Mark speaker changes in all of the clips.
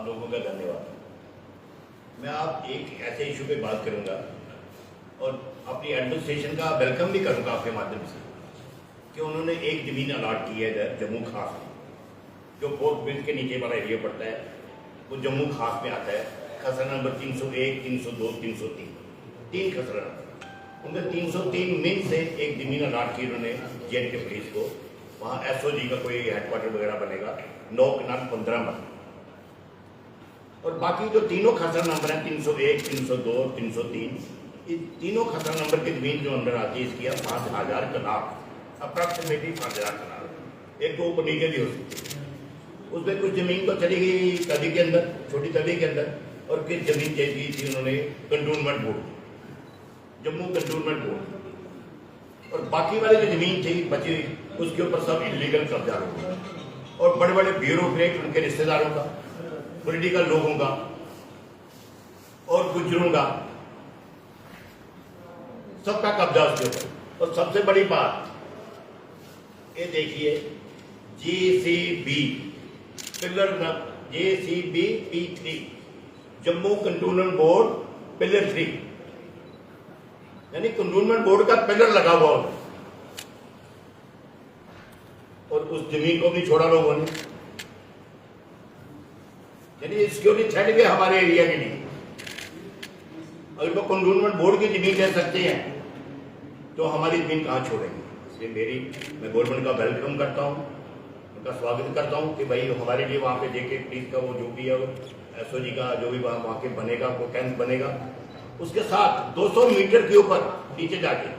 Speaker 1: लोगों का धन्यवाद। मैं आप एक ऐसे इशू पे बात करूंगा और अपनी एडमिनिस्ट्रेशन का वेलकम भी करूंगा आपके माध्यम से कि उन्होंने एक जमीन अलाट की है इधर जम्मू खास में, जो फोर्ट ब्रिज के नीचे वाला एरिया पड़ता है, वो जम्मू खास में आता है। खसरा नंबर 301, 302, 303, 3 खसरा नंबर। उनके 303 मिन से एक जमीन अलाट की उन्होंने जेएनके पुलिस को। वहाँ एसओजी का कोई हेडक्वार्टर वगैरह बनेगा, 9 कनाल 15 मन। और बाकी जो तीनों खसरा नंबर हैं 301, 302 और 303, इन तीनों खसरा नंबर की जमीन जो अंदर आती है इसकी 5,000 कनाल, अप्रॉक्सीमेटली 5,000 कनाल। एक तो ऊपर नीचे भी हो सकती है। उसमें कुछ जमीन तो चली गई तवी के अंदर, छोटी तवी के अंदर, और फिर जमीन दे दी थी उन्होंने cantonment board, Jammu cantonment board. और बाकी वाली जो जमीन थी बची उसके ऊपर सब इलीगल कब्जा होगा और बड़े बड़े ब्यूरोक्रेट, उनके रिश्तेदारों का, पॉलिटिकल लोगों का और गुजरों का, सबका कब्जा उसके ऊपर। और सबसे बड़ी बात ये देखिए, JCB pillar JCB P3 Jammu cantonment board pillar 3, यानी कंटोनमेंट बोर्ड का पिलर लगा हुआ होगा। और उस जमीन को भी छोड़ा लोगों ने, यानी सिक्योरिटी थ्रेट भी हमारे एरिया के लिए। अगर वो कंटोनमेंट बोर्ड की जमीन ले सकते हैं तो हमारी जमीन कहाँ छोड़ेंगे। इसलिए मैं गवर्नमेंट का वेलकम करता हूँ, उनका स्वागत करता हूँ कि भाई हमारे लिए वहाँ पे जेके पुलिस का वो जो भी है, एसओजी का जो भी वहाँ के बनेगा, वो कैंप बनेगा। उसके साथ 200 मीटर के ऊपर नीचे जाके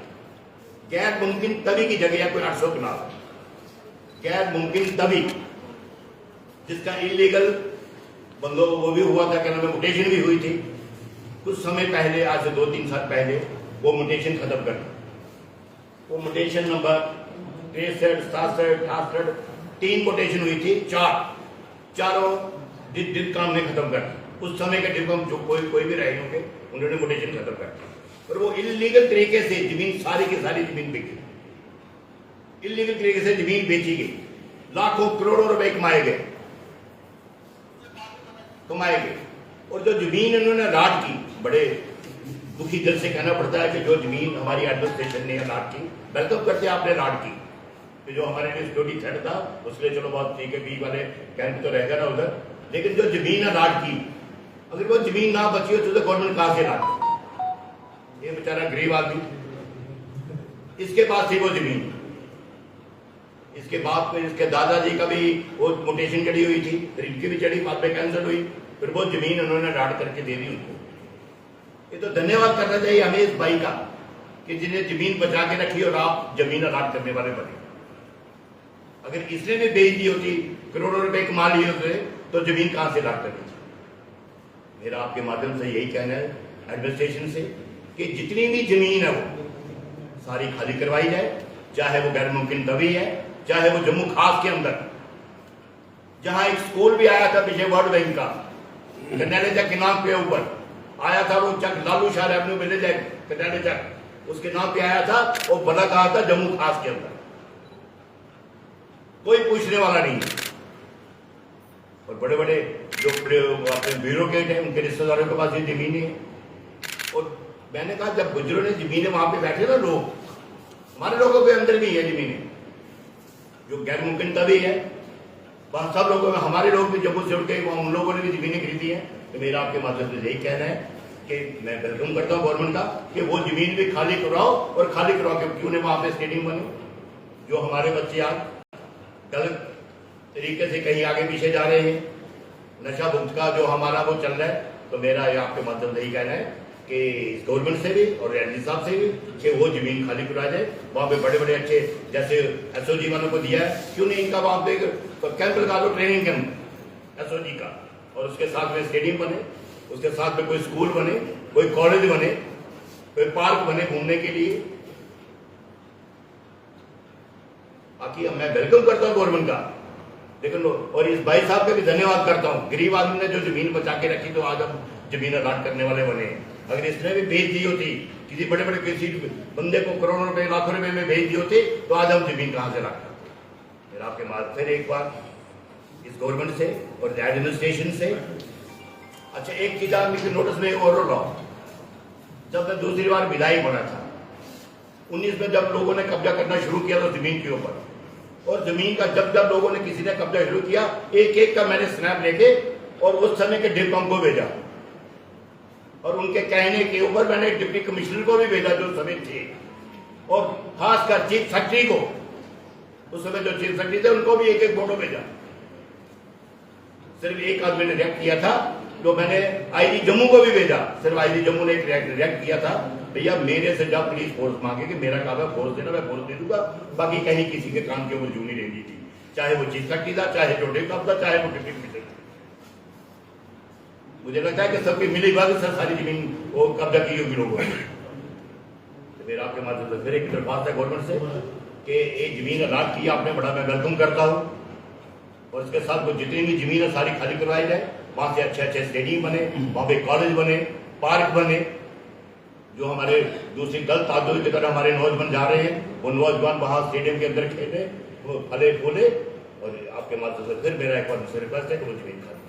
Speaker 1: गैर मुमकिन तवी की जगह है कोई 800 कनाल, गैर मुमकिन तवी जिसका इलीगल बंदो वो भी हुआ था, क्या नाम है, म्यूटेशन भी हुई थी कुछ समय पहले, आज से 2-3 साल पहले। वो म्यूटेशन खत्म कर, वो म्यूटेशन नंबर 63, 67, 68, 3 म्यूटेशन हुई थी, चारों दिन काम में खत्म कर। उस समय के डिब्बम जो कोई भी रहे होंगे उन्होंने म्यूटेशन खत्म कर। और वो इलीगल तरीके से जमीन सारी की सारी जमीन बिकी, इलीगल तरीके से जमीन बेची गई, लाखों करोड़ों रुपए कमाए गए। और जो जमीन इन्होंने अलाट की, बड़े दुखी दिल से कहना पड़ता है कि जो जमीन हमारी एडमिनिस्ट्रेशन ने अलाट की, वेलकम करते आपने अलाट की, कि जो हमारे लिए सिक्योरिटी थ्रेट था उसके चलो बहुत ठीक है, 20 वाले कैंप तो रहेगा ना उधर, लेकिन जो जमीन अलाट की, अगर वो जमीन ना बची हो तो गवर्नमेंट कहां से अलाट। ये बेचारा गरीब आदमी, इसके पास थी वो जमीन, इसके बाप में, इसके दादाजी का भी वो म्यूटेशन चढ़ी हुई थी, फिर इनकी भी चढ़ी, बाद में कैंसिल हुई, फिर वो जमीन उन्होंने अलाट करके दे दी उनको। ये तो धन्यवाद करना चाहिए हमें इस भाई का कि जिन्हें जमीन बचा के रखी और आप जमीन अलाट करने वाले बने। अगर इसने भी बेच दी होती, करोड़ों रुपए कमा लिए होते, तो जमीन कहां से अलाट करनी थी। मेरा आपके माध्यम से यही कहना है एडमिनिस्ट्रेशन से कि जितनी भी जमीन है वो सारी खाली करवाई जाए, चाहे वो गैर मुमकिन तवी है, चाहे वो जम्मू खास के अंदर, जहां एक स्कूल भी आया था पीछे वर्ल्ड बैंक का, कन्याले चक के नाम पे ऊपर आया था, वो चक लालू शाह एवेन्यू विलेज है, कन्याले चक उसके नाम पे आया था, वो बना कहा था जम्मू खास के अंदर, कोई पूछने वाला नहीं। और बड़े बड़े जो अपने ब्यूरोक्रेट है, उनके रिश्तेदारों के पास ये जमीन है। और मैंने कहा जब गुजरों ने जमीनें वहां पे बैठे ना लोग, हमारे लोगों के अंदर भी है जमीनें जो गैर मुमकिन तभी है, वहां सब लोगों में, हमारे लोग भी जम्मू से उठ के उन लोगों ने भी जमीनें खरीदी है। तो मेरा आपके माध्यम से यही कहना है कि मैं वेलकम करता हूँ गवर्नमेंट का कि वो जमीन भी खाली करवाओ, और खाली करवा के क्यों नहीं वहां पे स्टेडियम बने, जो हमारे बच्चे आज गलत तरीके से कहीं आगे पीछे जा रहे हैं, नशा मुक्त का जो हमारा वो चल रहा है। तो मेरा आपके माध्यम से यही कहना है कि गवर्नमेंट से भी और एलजी साहब से भी कि वो जमीन खाली करा जाए। वहाँ पे बड़े बड़े अच्छे जैसे एसओजी वालों को दिया है, क्यों नहीं इनका वहाँ पे कैंप लगा दो, ट्रेनिंग कैंप एसओजी का, और उसके साथ में स्टेडियम बने, उसके साथ में कोई स्कूल बने, कोई कॉलेज बने, कोई पार्क बने घूमने के लिए। बाकी मैं वेलकम करता हूँ गवर्नमेंट का, लेकिन और इस भाई साहब का भी धन्यवाद करता हूँ। गरीब आदमी ने जो जमीन बचा के रखी तो आज हम जमीन अलाट करने वाले बने। अगर इसने भी भेज दी होती, किसी बड़े बड़े किसी बंदे को करोड़ों रुपए लाखों रुपए में भेज दी होती, तो आज हम जमीन कहां से लाते। मेरा आपके माध्यम से एक बार इस गवर्नमेंट से और एडमिनिस्ट्रेशन से अच्छा, एक चीज आप मुझे नोटिस में और लाओ, जब मैं दूसरी बार विधायक बना था 19 में, जब लोगों ने कब्जा करना शुरू किया तो जमीन के ऊपर, और जमीन का जब जब लोगों ने किसी ने कब्जा शुरू किया, एक एक का मैंने स्नैप लेके और उस समय के डिप्टी को भेजा, और उनके कहने के ऊपर मैंने डिप्टी कमिश्नर को भी भेजा जो समय थे, और खासकर चीफ सेक्रेटरी को, उस समय जो चीफ सेक्रेटरी थे उनको भी एक एक फोटो भेजा। सिर्फ एक आदमी ने रिएक्ट किया था, जो मैंने आईजी जम्मू को भी भेजा, सिर्फ आईजी जम्मू ने एक रिएक्ट किया था, भैया मेरे से जब पुलिस फोर्स मांगे कि मेरा काम है फोर्स देना, मैं फोर्स दे दूंगा, बाकी कहीं किसी के काम के ऊपर जू नहीं लेनी थी, चाहे वो चीफ सेक्रेटरी था, चाहे जो डिप्टी था, चाहे वो डिप्टी कमिश्नर था। मुझे लगता है कि सबकी मिली बात सर सारी जमीन वो कब्जा की होगी लोगों ने। तो मेरा आपके माध्यम से फिर एक दरख्वास्त है गवर्नमेंट से कि ये जमीन अलाट की आपने, बड़ा मैं वेलकम करता हूँ, और इसके साथ वो जितनी भी जमीन है सारी खाली करवाई जाए, वहां से अच्छे अच्छे स्टेडियम बने, वहां पे कॉलेज बने, पार्क बने, जो हमारे दूसरी गलत आदतों की तरह हमारे नौजवान जा रहे हैं, वो नौजवान वहां स्टेडियम के अंदर खेले, वो फले फूले। और आपके माध्यम से फिर मेरा एक बार रिक्वेस्ट है कि वो जमीन खाली